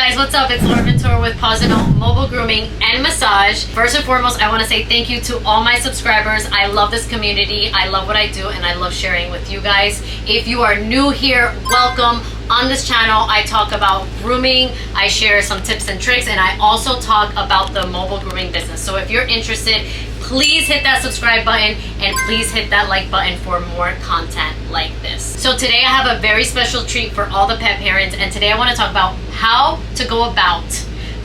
guys, what's up? It's Laura Ventura with Pawz and All Mobile Grooming and Massage. First and foremost, I want to say thank you to all my subscribers. I love this community. I love what I do and I love sharing with you guys. If you are new here, welcome. On this channel, I talk about grooming, I share some tips and tricks, and I also talk about the mobile grooming business. So if you're interested, please hit that subscribe button and please hit that like button for more content like this. So today I have a very special treat for all the pet parents, and today I want to talk about how to go about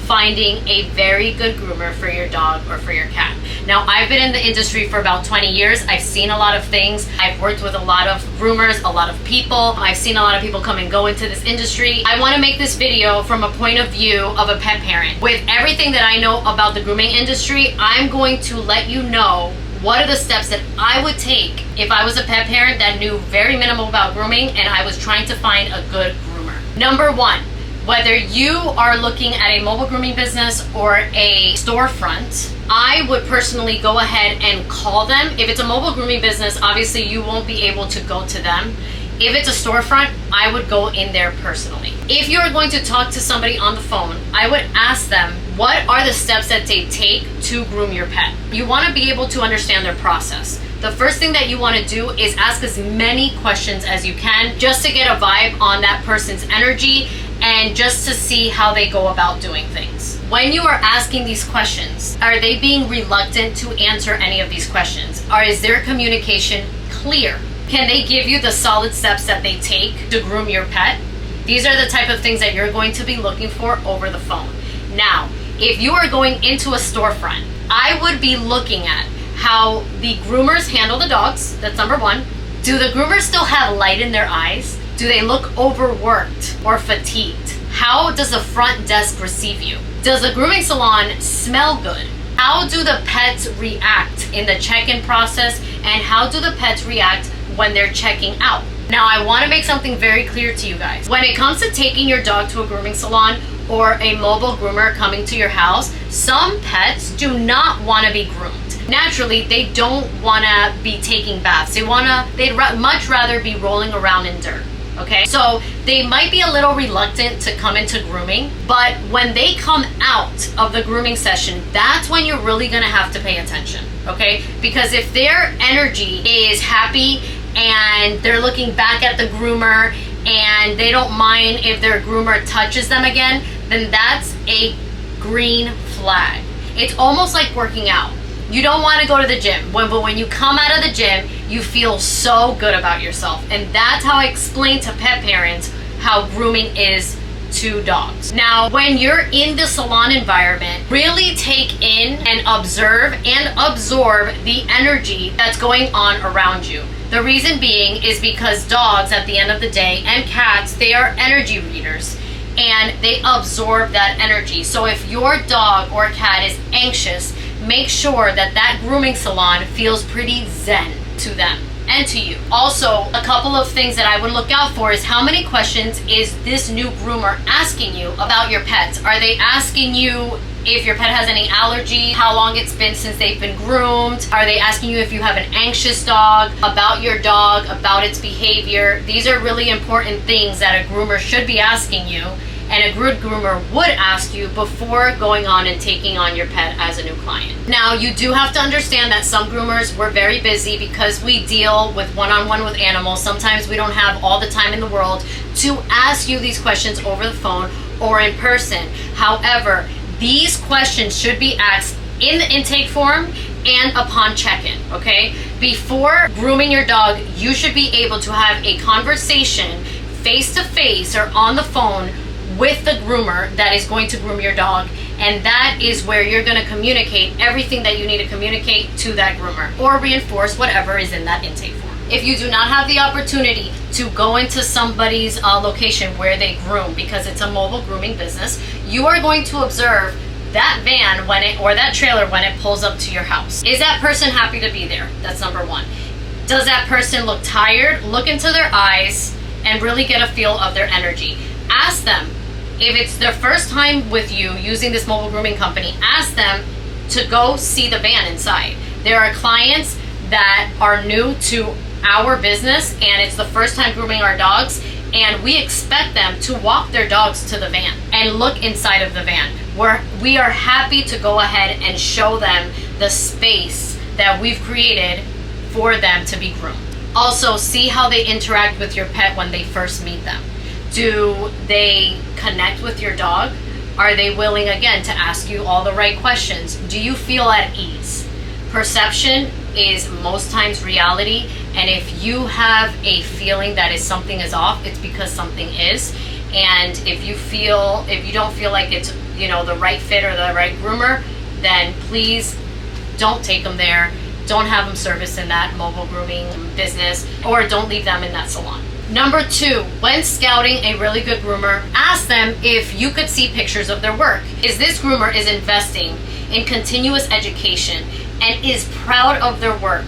finding a very good groomer for your dog or for your cat. Now, I've been in the industry for about 20 years. I've seen a lot of things. I've worked with a lot of groomers, a lot of people. I've seen a lot of people come and go into this industry. I want to make this video from a point of view of a pet parent. With everything that I know about the grooming industry, I'm going to let you know what are the steps that I would take if I was a pet parent that knew very minimal about grooming and I was trying to find a good groomer. Number one, whether you are looking at a mobile grooming business or a storefront, I would personally go ahead and call them. If it's a mobile grooming business, obviously you won't be able to go to them. If it's a storefront, I would go in there personally. If you're going to talk to somebody on the phone, I would ask them, what are the steps that they take to groom your pet? You want to be able to understand their process. The first thing that you want to do is ask as many questions as you can just to get a vibe on that person's energy and just to see how they go about doing things. When you are asking these questions, are they being reluctant to answer any of these questions? Or is their communication clear? Can they give you the solid steps that they take to groom your pet? These are the type of things that you're going to be looking for over the phone. Now, if you are going into a storefront, I would be looking at how the groomers handle the dogs. That's number one. Do the groomers still have light in their eyes? Do they look overworked or fatigued? How does the front desk receive you? Does the grooming salon smell good? How do the pets react in the check-in process, and how do the pets react when they're checking out? Now, I want to make something very clear to you guys. When it comes to taking your dog to a grooming salon or a mobile groomer coming to your house, some pets do not want to be groomed. Naturally, they don't want to be taking baths. They'd much rather be rolling around in dirt. Okay, so they might be a little reluctant to come into grooming, but when they come out of the grooming session, that's when you're really gonna have to pay attention, okay? Because if their energy is happy and they're looking back at the groomer and they don't mind if their groomer touches them again, then that's a green flag. It's almost like working out. You don't want to go to the gym, but when you come out of the gym, you feel so good about yourself. And that's how I explain to pet parents how grooming is to dogs. Now, when you're in the salon environment, really take in and observe and absorb the energy that's going on around you. The reason being is because dogs, at the end of the day, and cats, they are energy readers and they absorb that energy. So if your dog or cat is anxious, make sure that that grooming salon feels pretty zen to them and to you. Also, a couple of things that I would look out for is how many questions is this new groomer asking you about your pets? Are they asking you if your pet has any allergy, how long it's been since they've been groomed? Are they asking you if you have an anxious dog, about your dog, about its behavior? These are really important things that a groomer should be asking you, and a good groomer would ask you before going on and taking on your pet as a new client. Now, you do have to understand that some groomers, we're very busy because we deal with one-on-one with animals. Sometimes we don't have all the time in the world to ask you these questions over the phone or in person. However, these questions should be asked in the intake form and upon check-in, okay? Before grooming your dog, you should be able to have a conversation face-to-face or on the phone with the groomer that is going to groom your dog, and that is where you're going to communicate everything that you need to communicate to that groomer or reinforce whatever is in that intake form. If you do not have the opportunity to go into somebody's location where they groom because it's a mobile grooming business, you are going to observe that van or that trailer when it pulls up to your house. Is that person happy to be there? That's number one. Does that person look tired? Look into their eyes and really get a feel of their energy. Ask them, if it's their first time with you using this mobile grooming company, ask them to go see the van inside. There are clients that are new to our business and it's the first time grooming our dogs, and we expect them to walk their dogs to the van and look inside of the van, where we are happy to go ahead and show them the space that we've created for them to be groomed. Also, see how they interact with your pet when they first meet them. Do they connect with your dog? Are they willing, again, to ask you all the right questions? Do you feel at ease? Perception is most times reality, and if you have a feeling that something is off, it's because something is. And if you don't feel like it's, the right fit or the right groomer, then please don't take them there. Don't have them service in that mobile grooming business, or don't leave them in that salon. Number 2, when scouting a really good groomer, ask them if you could see pictures of their work. Is this groomer is investing in continuous education and is proud of their work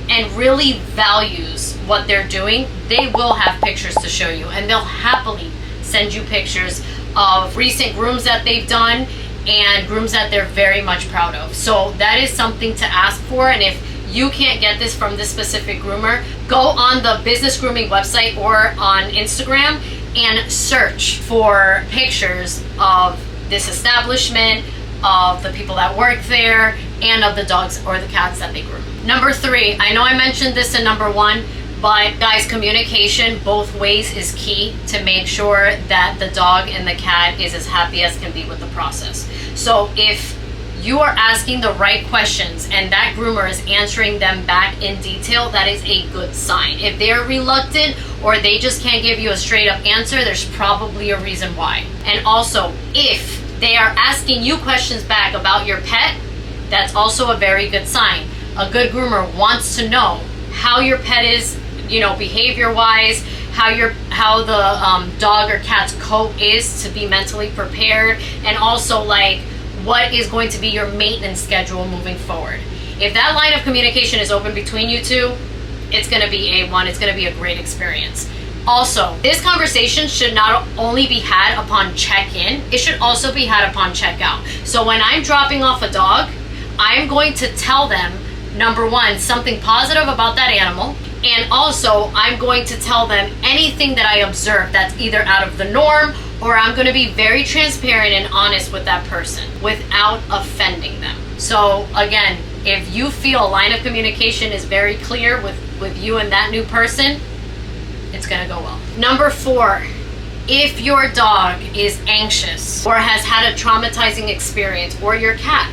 and really values what they're doing? They will have pictures to show you, and they'll happily send you pictures of recent grooms that they've done and grooms that they're very much proud of. So that is something to ask for. And if you can't get this from this specific groomer, go on the business grooming website or on Instagram and search for pictures of this establishment, of the people that work there, and of the dogs or the cats that they groom. Number 3, I know I mentioned this in number 1, but guys, communication both ways is key to make sure that the dog and the cat is as happy as can be with the process. So if you are asking the right questions and that groomer is answering them back in detail, that is a good sign. If they're reluctant or they just can't give you a straight up answer, there's probably a reason why. And also, if they are asking you questions back about your pet, that's also a very good sign. A good groomer wants to know how your pet is, behavior wise, how the dog or cat's coat is, to be mentally prepared, and also what is going to be your maintenance schedule moving forward. If that line of communication is open between you two, it's going to be A1. It's going to be a great experience. Also, this conversation should not only be had upon check-in, it should also be had upon check-out. So when I'm dropping off a dog, I'm going to tell them, number 1, something positive about that animal, and also I'm going to tell them anything that I observe that's either out of the norm, or I'm going to be very transparent and honest with that person without offending them. So again, if you feel a line of communication is very clear with you and that new person, it's going to go well. Number 4, if your dog is anxious or has had a traumatizing experience, or your cat,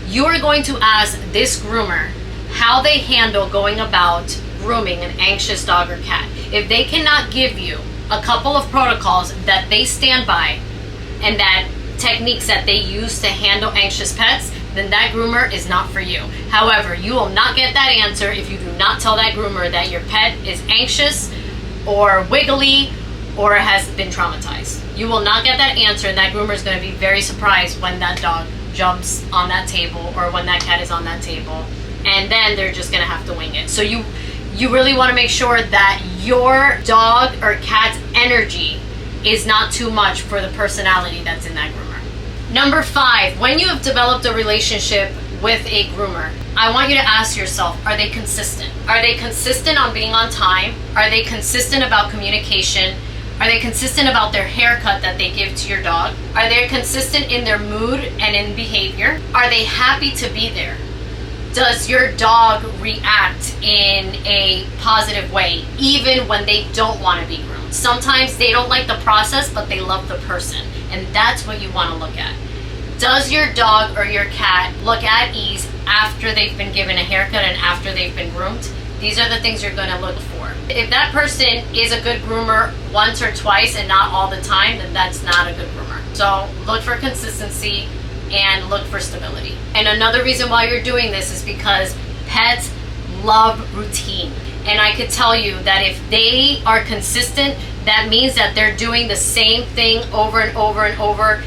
you are going to ask this groomer how they handle going about grooming an anxious dog or cat. If they cannot give you a couple of protocols that they stand by and that techniques that they use to handle anxious pets, then that groomer is not for you. However, you will not get that answer if you do not tell that groomer that your pet is anxious or wiggly or has been traumatized. You will not get that answer, and that groomer is going to be very surprised when that dog jumps on that table or when that cat is on that table, and then they're just going to have to wing it. So you really want to make sure that your dog or cat's energy is not too much for the personality that's in that groomer. Number 5, when you have developed a relationship with a groomer, I want you to ask yourself, are they consistent? Are they consistent on being on time? Are they consistent about communication? Are they consistent about their haircut that they give to your dog? Are they consistent in their mood and in behavior? Are they happy to be there? Does your dog react in a positive way, even when they don't want to be groomed? Sometimes they don't like the process, but they love the person, and that's what you want to look at. Does your dog or your cat look at ease after they've been given a haircut and after they've been groomed? These are the things you're going to look for. If that person is a good groomer once or twice and not all the time, then that's not a good groomer. So look for consistency and look for stability. And another reason why you're doing this is because pets love routine. And I could tell you that if they are consistent, that means that they're doing the same thing over and over and over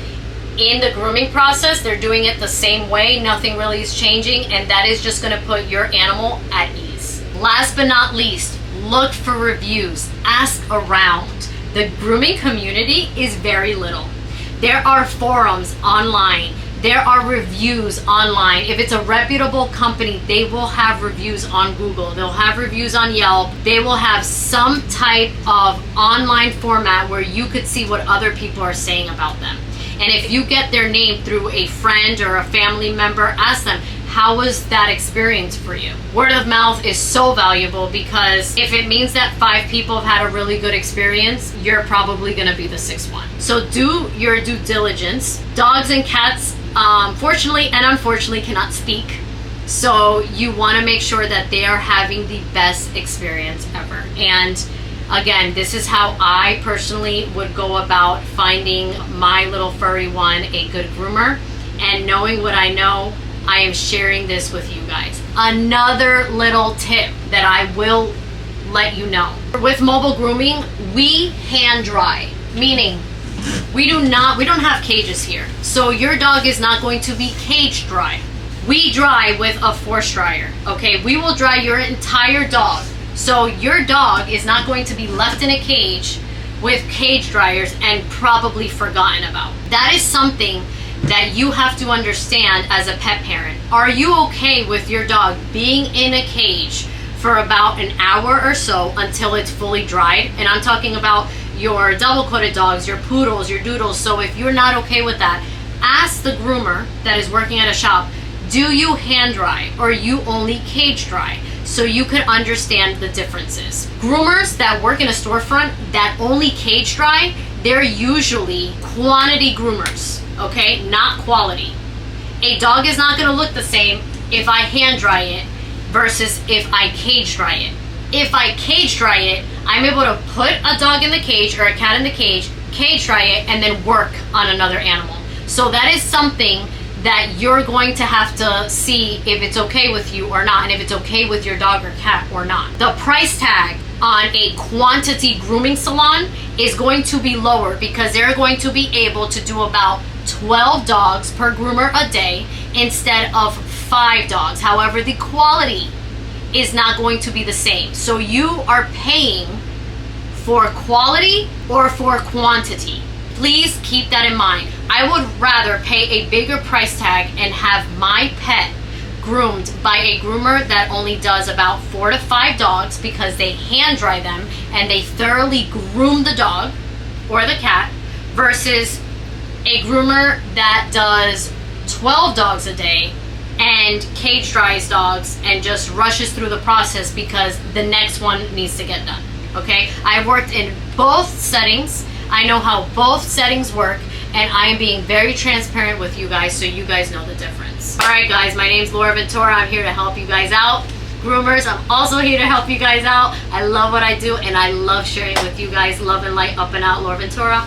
in the grooming process. They're doing it the same way. Nothing really is changing, and that is just going to put your animal at ease. Last but not least, look for reviews. Ask around. The grooming community is very little. There are forums online. there are reviews online. If it's a reputable company, they will have reviews on Google. They'll have reviews on Yelp. They will have some type of online format where you could see what other people are saying about them. And if you get their name through a friend or a family member, ask them, how was that experience for you? Word of mouth is so valuable, because if it means that 5 people have had a really good experience, you're probably gonna be the 6th one. So do your due diligence. Dogs and cats, fortunately and unfortunately, cannot speak. So you wanna make sure that they are having the best experience ever. And again, this is how I personally would go about finding my little furry one a good groomer. And knowing what I know, I am sharing this with you guys. Another little tip that I will let you know. With mobile grooming, we hand dry, meaning we don't have cages here. So your dog is not going to be cage dry. We dry with a force dryer, okay? We will dry your entire dog. So your dog is not going to be left in a cage with cage dryers and probably forgotten about. That is something that you have to understand as a pet parent. Are you okay with your dog being in a cage for about an hour or so until it's fully dried? And I'm talking about your double-coated dogs, your poodles, your doodles. So if you're not okay with that, ask the groomer that is working at a shop, do you hand dry or you only cage dry? So you could understand the differences. Groomers that work in a storefront that only cage dry, they're usually quantity groomers, okay? Not quality. A dog is not gonna look the same if I hand dry it versus if I cage dry it. If I cage dry it, I'm able to put a dog in the cage or a cat in the cage dry it, and then work on another animal. So that is something that you're going to have to see if it's okay with you or not, and if it's okay with your dog or cat or not. The price tag on a quantity grooming salon is going to be lower because they're going to be able to do about 12 dogs per groomer a day instead of 5 dogs. However, the quality is not going to be the same. So you are paying for quality or for quantity. Please keep that in mind. I would rather pay a bigger price tag and have my pet groomed by a groomer that only does about 4 to 5 dogs because they hand dry them and they thoroughly groom the dog or the cat, versus a groomer that does 12 dogs a day and cage dries dogs and just rushes through the process because the next one needs to get done. Okay, I've worked in both settings. I know how both settings work, and I am being very transparent with you guys so you guys know the difference. All right, guys, my name's Laura Ventura. I'm here to help you guys out. Groomers, I'm also here to help you guys out. I love what I do, and I love sharing with you guys. Love and light, up and out, Laura Ventura.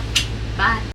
Bye.